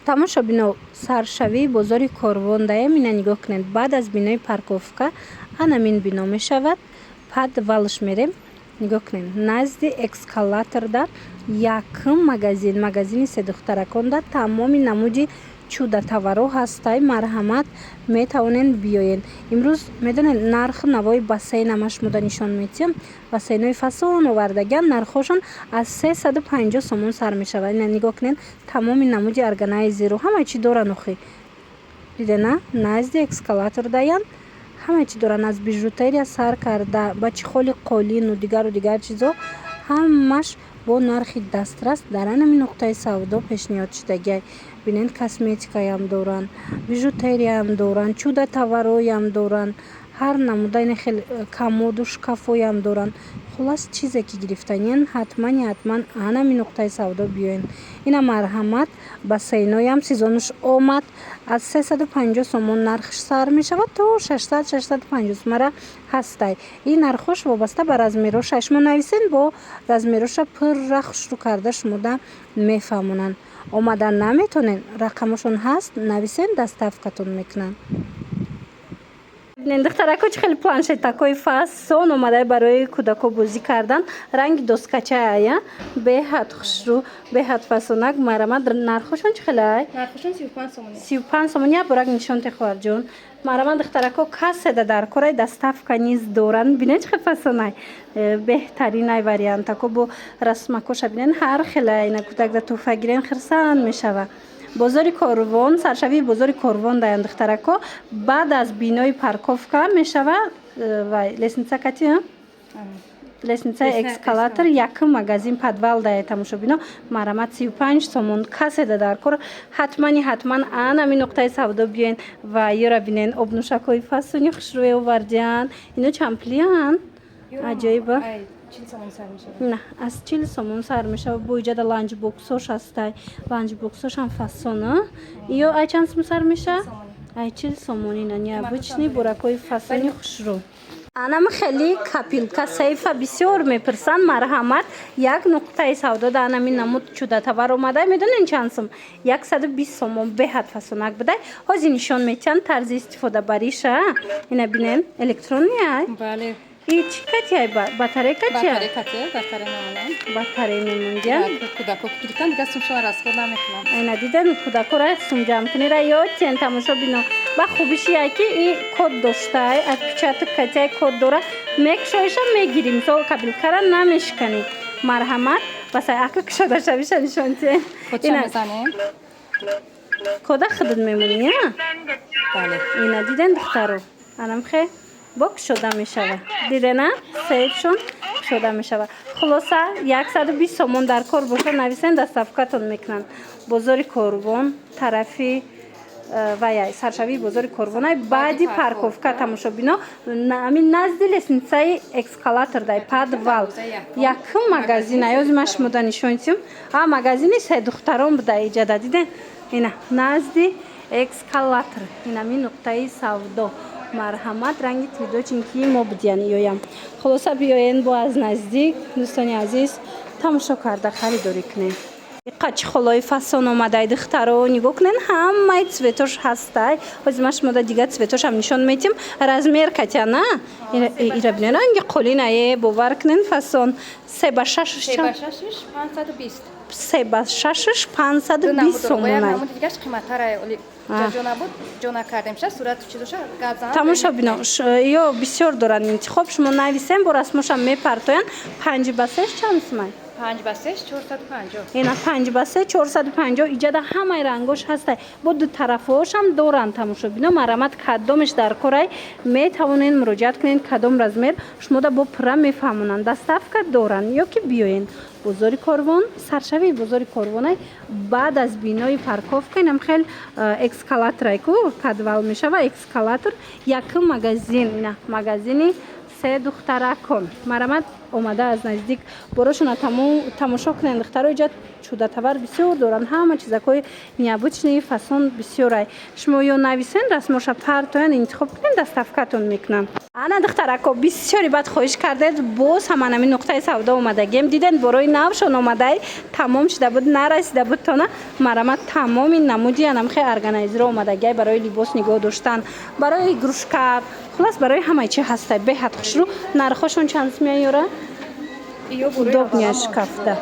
тамошобино саршавии бозори Корвон даем ина нигоҳ кунед. Баъд аз бинои парковка анамин бино мешавад. Подвалш мерем. Нигоҳ кунед. Назди эскалаторда якм магазини седухтараконда тамоми намуди чуда таваро ҳастай. Марҳамат, метавонед биёед. Имрӯз медонед нархи навои бассейнамаш муда нишон медиҳам. Бассейнои фасон овардагиан, нархошон аз 350 сомон сар мешавад. Ина нигоҳ кунед. Тамоми намуди органайзеру ҳама чӣ доранд охи. Дидена? Назди эскалатор даян. Ҳама чӣ доранд, аз бижутерия сар карда ба чихоли қолину дигару дигар чизо ҳамаш бо нархи дастрас дар ҳамин нуқтаи савдо пешниҳод шудагиай. Бинед, косметикаям доранд, бижутерияам доранд, чуда тавароям доранд, ҳар намудаи хел комоду шкафоям доранд. Хулос чизе ки гирифтаниян ҳатман ҳамин нуқтаи савдо биёед. Ина марҳамат, бассейноям сезонуш омад. Аз 350 сомон нархш сар мешавад то 600-650 сомара ҳастай. Ин нархош вобаста ба размероша шумо нависен, бо размероша пурра хушрӯ карда шумода мефаҳмонанд. Омадан наметонен, рақамошон ҳаст, нависен, доставкатон мекунанд. Духтарако чӣ хеле планшетакои фасон омадаи барои кӯдако бозӣ кардан. Ранги доскачая беҳад хушрӯ, беҳад фасонак. Марҳамат, нархошон чӣ хеле ай? Нархошон 35 сомон. 35 сомон. Я борак нишонте хоҳарҷон. Марҳамат, духтарако касседа дар кораи доставка низ доранд. Бинед чӣ хеле фасонай. Беҳтаринай вариантако бо расмакоша бинед ҳар хеле ина кӯдакда тӯҳфа гирен хирсан мешава. Бозори Корвон, саршавии бозори Корвон даян духтарако. Баъд аз бинои парковка мешава вай лестница кати лестница эскалатор якм магазин подвал дая тамошобино. Марҳамат, 35 сомон. Касседа дар кор ҳатман ҳамин нуқтаи савдо биёед ва ёра бинед обнӯшакҳои фасони хушрӯе овардиан. Ино чамплиан аҷоиба. 40 сомон сар мешавад. На, аз 40 сомон сар мешавад. Бо иҷода ланч боксош ҳастай. Ланч боксошам фасона. Иё ай чанд сомон сар меша? Ай 40 сомон. Ина необычный буракои фасони хушрӯ. Анам хеле капилка сайфа бисёр мепирсанд. Марҳамат, як нуқтаи савдо дар ҳамин намуд чуда тавар омадай. Медонед чанд сом? 120 сомон. Беҳад фасонак будай. ҳозир нишон медиҳам тарзи истифода бариша. Ина бинед, электронный ай? Бале. И чӣ катиай? Батарейка чия? Батарей намонанд. Батарей мемондиан. Кӯдако гирифтан дигар сумшоа расход намекунанд. Айна диден кӯдакора сум ҷамъкунира ёдтен тамошо бино. Ба хубиши яки и код доштай, отпечаток катиай код дора. Мекушоиша мегирим, то кабилкара намешканӣ. Марҳамат, басай ақл кушода шавиша нишонтен. Кодша мезанем. Кода худуд мемонӣ, я? Бале. Ина диден духтаро. Анам хе бо кушода мешава. Дидена? Сейфшон кушода мешава. Хулоса 120 сомон дар кор боша нависен, доставкатон мекунанд. Бозори Корвон, тарафи ваяй саршавии бозори Корвонай баъди парковка тамошобино ҳамин назди лестницаи эскалатор дай подвал якм магазин аёзимаш муда нишонитим. Магазини седухтарон буда иҷада диден. Ина назди эскалатор. Ина ҳамин нуқтаи савдо. Марҳамат, ранги твидо чинки мо будиян ёям. Хулоса биёед бо аз наздик дӯстони азиз тамошо карда харидорӣ кунед. Иқачи холои фасон омадай духтаро нигоҳ кунед, ҳамаи цветош ҳастай. Ҳозимаш мода дигар цветошам нишон медиҳем. Размер катяна? Ира бинед ранги қолинае бовар кунед фасон 3 ба 6 520. 3 ба 6 520 сомонай. Дигаш қиматтарай. Ҷона буд, ҷона кардем ша сурат чизоша газан. Тамошо бино, ё бисёр доранд интихоб. Шумо нависен, бо расмошам мепартоян. 5 ба 3 чанд сомай? 5 ба 3 450. Ина 5 ба 3 450 иҷада ҳамаи рангош ҳастай. Бо ду тарафҳошам доранд тамошо бино. Марҳамат, кадомеш дар корай метавонед муроҷиат кунед, кадом размер шумода бо пурра мефаҳмонанд. Доставка доранд ё ки биёед. Бозори Корвон, саршавии бозори Корвонай баъд аз бинои парковка инам хел эскалаторай ку подвал мешава эскалатор якм магазин. Ина магазини седухтаракон. Марҳамат, омада аз наздик борошона тамошо кунед. Духтаро иҷа чудатавар бисёр доранд. Ҳама чизакҳои необычный фасон бисёрай. Шумо ё нависен, расмоша партоян интихоб кунед, доставкатон мекунанд. ана духтарако бисёри бад хоҳиш кардед боз ҳаман ҳамин нуқтаи савдо омадагем диден борои навшон омадай тамом шуда буд нарасида буд тона марама тамоми намуди анамхе органайзерро омадагиай барои либос нигоҳ доштан барои игрушка хулас барои ҳамаи чи ҳастай беҳад хушрӯ нархошон чанд меёра удобния шкафда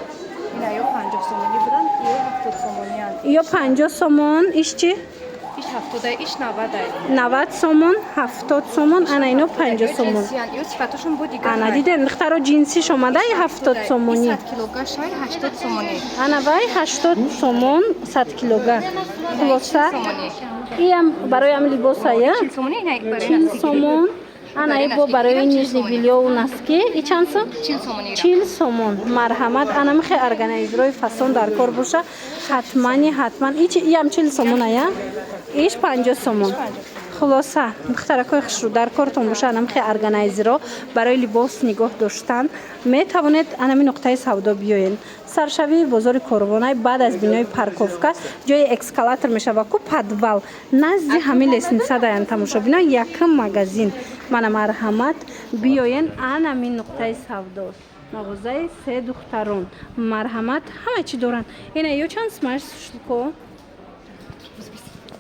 ё 50 сомон иш чи 90 сомон 70 сомон ана ино 50 сомон ана диден духтаро ҷинсиш омадаи 70 сомони ана вай 80 сомон 100 килога хулоса иам барои ам либосая 40 сомон ана и бо барои нижни билёву носки и чанд сом 40 сомон марҳамат ана мехе органайзерои фасон дар кор боша ҳатман иам 40 сомон ая иш 50 сомон хулоса духтаракои хушрӯ дар кортон боша ана мехе органайзеро барои либос нигоҳ доштан метавонед анами нуқтаи савдо биёед саршавии бозори корвонай баъд аз бинои парковка ҷои эскалатор мешава ку подвал назди ҳамин лестницадаян тамошобино якм магазин мана марҳамат биёен анамин нуқтаи савдо мағозаи се духтарон марҳамат ҳама чӣ доранд ина ё чанд смаш шлуко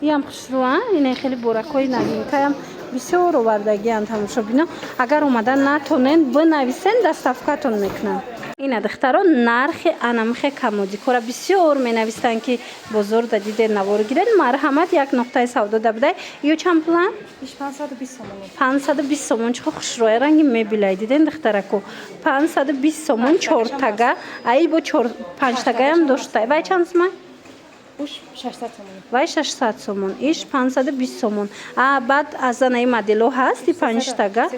иам хушрӯа ина хеле боракои навинкаям бисёр овардагиянд тамошобино агар омада натонен бинависен доставкатон мекунанд ина духтаро нархи анамхе камодикора бисёр менавистанд ки бозор да диден навор гиред марҳамат як нуқтаи савдо да будай ё чанд план 520 сомон чихо хушрӯи ранги мебилай диден духтарако 520 сомон 4 тага аи бо 5 тагаям доштай вай чанд сомон вай 600 сомон иш 520 сомон баъд аз анаи модело ҳасти 5 тага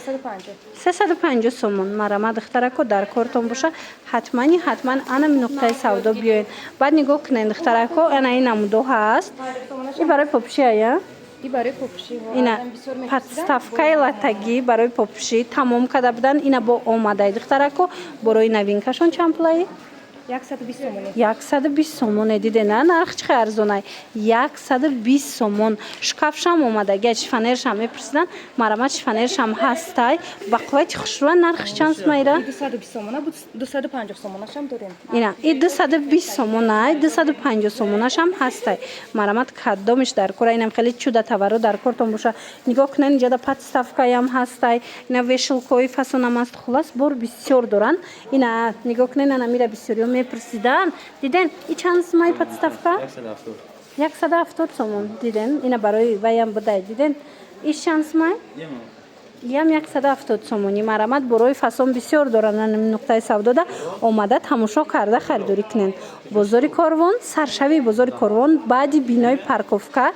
350 сомон марама духтарако дар кортон боша ҳатман анами нуқтаи савдо биёед баъд нигоҳ кунед духтарако анаи намудо ҳаст и барои попши ая ина подставкаи латагӣ барои попши тамом карда будан ина бо омадай духтарако борои навинкашон чанд плаи 120 сомоне дидена нарх чихе арзонай 120 сомон шкафшам омадаги шифонершам мепурсидан марамат шифонершам ҳастай ба қуввати хушрӯа нархш чанд сомайра 250 сомонашам дорем ина и 220 сомонай 250 сомонашам ҳастай марамат каддомиш дар кора инам хеле чуда товаро дар кортон боша нигоҳ кунен инҷода подставкаям ҳастай ина вешилкои фасонам ҳаст хулас бор бисёр доранд ина нигоҳ кунен анамира бисёриё мепурсидан диден и чанд сомаи подставка 170 сомон диден ина барои ваям будай диден иш чанд сомай иам 170 сомони марамат борои фасон бисёр доранд анами нуқтаи савдода омада тамошо карда харидорӣ кунен бозори корвон саршавии бозори корвон баъди бинои парковка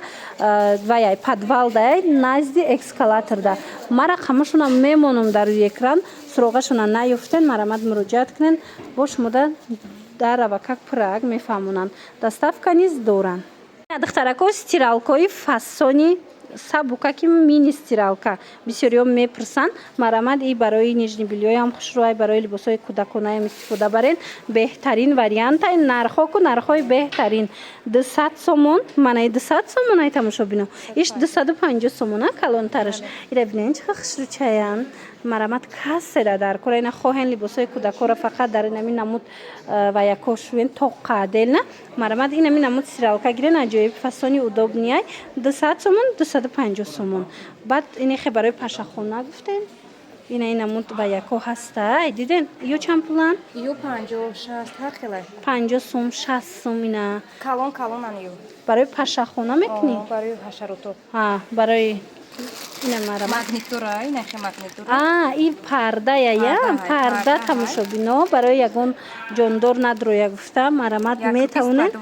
ваяй подвалдай назди эскалаторда ма рақамашонам мемонам дар рӯи экран суроғашона наёфтен марамат муроҷиат кунен бо шумода дар равакак праг мефаҳмонанд доставка низ доранд духтарако стиралкои фасони сабука ки мини стиралка бисёриё мепурсанд марамат и барои нижни билёям хушрӯай барои либосҳои кӯдаконаям истифода барен беҳтарин вариантай нархоку нархҳои беҳтарин 200 сомон манаи 200 сомонай тамошобино иш 250 сомона калонтараш ира бинен чихо хушрӯчаян марамат кассера дар кора ина хоҳен либосҳои кӯдакора фақат дар инами намуд ва яко шувен тоққа делна марамат инами намуд стиралка гирен аҷоиб фасони удобнияй 200 сомон 250 сомон баъд инехе барои пашахона гуфтен ина намуд ва яко ҳастай диден ё чанд пулан ё 50-60 ҳар хелай 50 сом 60 сом ина калон ан ё барои пашахона мекунӣ барои ҳашарото барои ина марамат магнитора инахе магнитора и пардая я парда тамошобино барои ягон ҷондор надроя гуфта марамат метавонед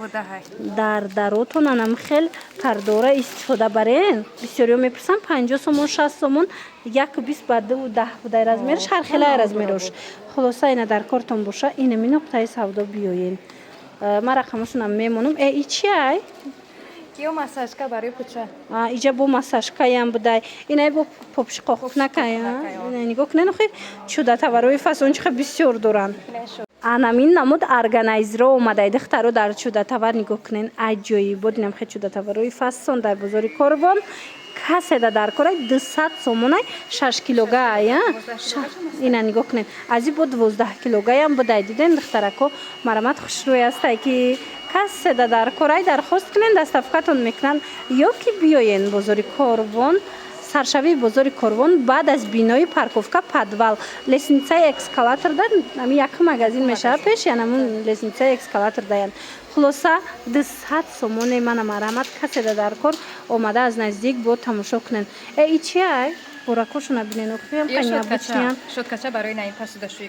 дар даротон анам хел пардора истифода барен бисёриё мепурсанд 50 сомон 60 сомон як 20 ба 10 будай размерш ҳар хелай размерош хулоса ина дар кортон боша инами нуқтаи савдо биёен ма рақамашонам мемонам и чиай ё массажка барои пуча иҷа бо массажкаям будай инай бо попши қоқуфнакая нигоҳ кунен охи чуда товарои фасон чихе бисёр доранд анамин намуд органайзеро омадай духтаро дар чуда товар нигоҳ кунен аҷоиб бодинам хе чуда товарои фасон дар бозори корвон каседа дар кора 200 сомонай 6 килогай ина нигоҳ кунед ази бо 12 килогаям будай диден духтарако марамат хушрӯй астай ки каседа дар корай дархост кунен доставкатон мекунанд ё ки биёен бозори Корвон саршавии бозори Корвон баъд аз бинои парковка подвал лестницаи эскалаторда ами як магазин мешавад пеш янамун лестницаи эскалатор даянд хулоса 200 сомоне мана марамат каседа дар кор омада аз наздик бо тамошо кунен ичиай буракошуна бинен охиям каня бучням щоткача барои наин посудашӯӣ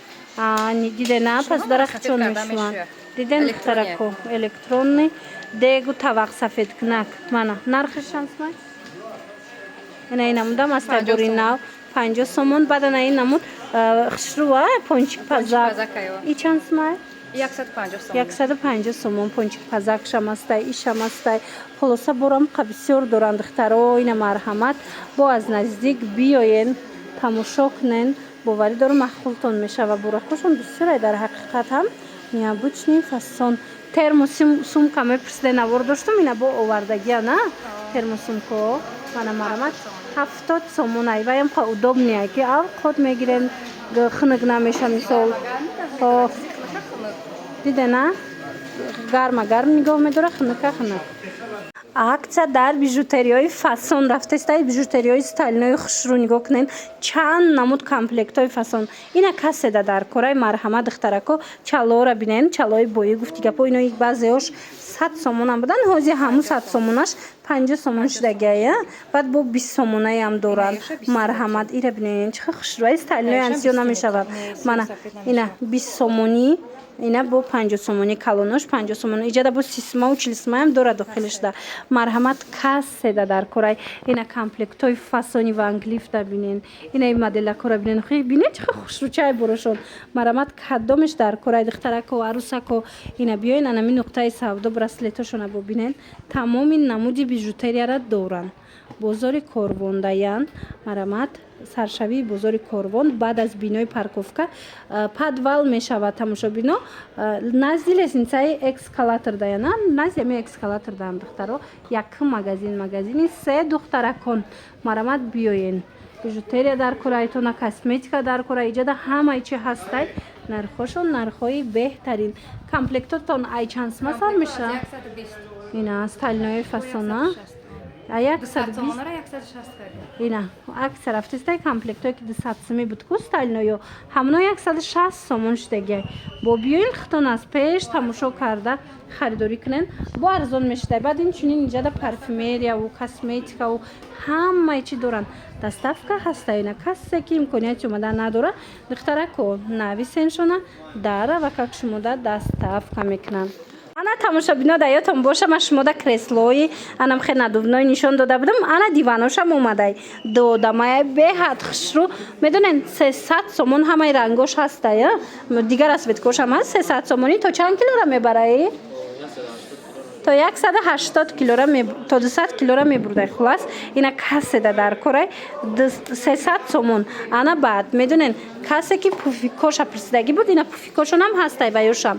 дидена посуда хичон мешуванд диден духтарако электронный дегу тавақ сафедкунак мана нархешансмай ина инамудам астай бори нав 50 сомон баъдан ин намуд хушрӯа пончик пазак ичансмай 150 сомон пончик пазакшам астай ишам астай хулоса борамқа бисёр доранд духтаро ина марҳамат бо аз наздик биёен тамошо кунен боварӣ дорум махултон мешава буракошон бисёрай дар ҳақиқат ҳам необычный фасон термосумка мепурсиден авор доштум ина бо овардагия на термосумко мана марамат 70 сомонай ваям қа удобнияй ки авқот мегирен хунук намеша мисол дидена гарма гарм нигоҳ медора хунука хунук акция дар бижутерияи фасон рафтестай бижутерияи сталинои хушрӯ нигоҳ кунен чанд намуд комплектои фасон ина каседа дар кораи марҳамат духтарако чалора бинен чалои бои гуфти гапо ино баъзеош 100 сомонам будан ҳозир ҳамун 100 сомонаш 50 сомон шудагия баъд бо 20 сомонаям доранд марҳамат ира бинен чиха хушрӯи сталинои ансиё намешавад мана ина 20 сомонӣ ина бо 50 сомони калонош 50 сомон иҷада бо 30 40 дора дохилишда марҳамат каседа дар корай ина комплектои фасони ванглифта бинен ина модела кора бинен хи бинен чиха хушрӯчай борошон марҳамат кадомеш дар корай духтарако арусако ина биёин анами нуқтаи савдо браслетошона бо бинен тамоми намуди бижутерияра доранд бозори Корвон даянд марҳамат саршавии бозори Корвон баъд аз бинои парковка подвал мешавад тамошобино назди лестницаи эскалатор даяна назди ами эскалатор даям духтаро як магазини се духтаракон марҳамат биёен бижутерия дар кораитона косметика дар кора иҷада ҳамаи чи ҳастай нархошон нархҳои беҳтарин комплектотон айчансма сар меша ина сталинои фасона 120 ина акция рафтестай комплектое ки 200 соми будку сталиноё ҳамно 160 сомон шудагия бо биёин хитон аз пеш тамошо карда харидорӣ кунен бо арзон мешудай баъд инчунин иҷада парфюмерияу косметикау ҳамаи чи доранд доставка ҳаста ина касе ки имконияти омадан надора духтарако нависеншона дара ва как шумода доставка мекунанд ана тамошобино даётон боша ман шумода креслои анам хе надувной нишон дода будам ана диваношам омадай додамай беҳад хушрӯ медонен 300 сомон ҳамаи рангош ҳастай дигар асветкошам ҳаст 300 сомонӣ то чанд килора мебараи то 180 килора то 200 килора мебурдай хулас ина каседа дар корай 300 сомон ана баъд медонен касе ки пуфикоша пурсидагӣ буд ина пуфикошонам ҳастай ваёшам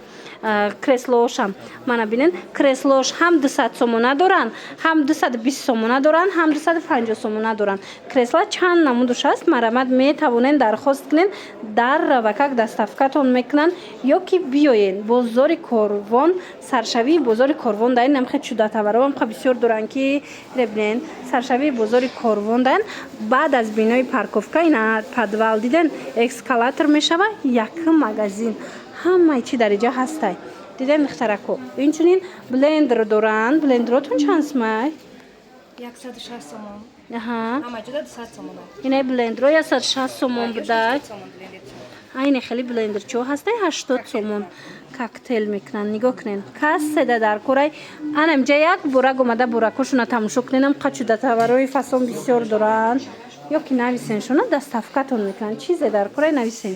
креслоошам мана бинен креслоош ҳам 200 сомона доранд ҳам 220 сомона доранд ҳам 250 сомона доранд кресла чанд намудуш аст марҳамат метавонен дархост кунен дар равакак доставкатон мекунанд ё ки биёен бозори Корвон саршавии бозори Корвон даин намхе чудатаваровам қа бисёр доранд ки бинен саршавии бозори Корвон даин баъд аз бинои парковка ина подвал диден эскалатор мешава як магазин ҳамаи чи дар иҷа ҳастай диден духтарако инчунин блендер доранд блендеротон чанд сомай 160 сомон аҳа ҳама ҷуда 200 сомон ина блендеро 160 сомон будай айне хеле блендерчо ҳастай 80 сомон коктейл мекунанд нигоҳ кунен каседа дар корай анамҷа як бурак омада буракошуна тамошо куненам қачудатаварои фасон бисёр доранд ё ки нависеншона доставкатон мекунанд чизе дар корай нависен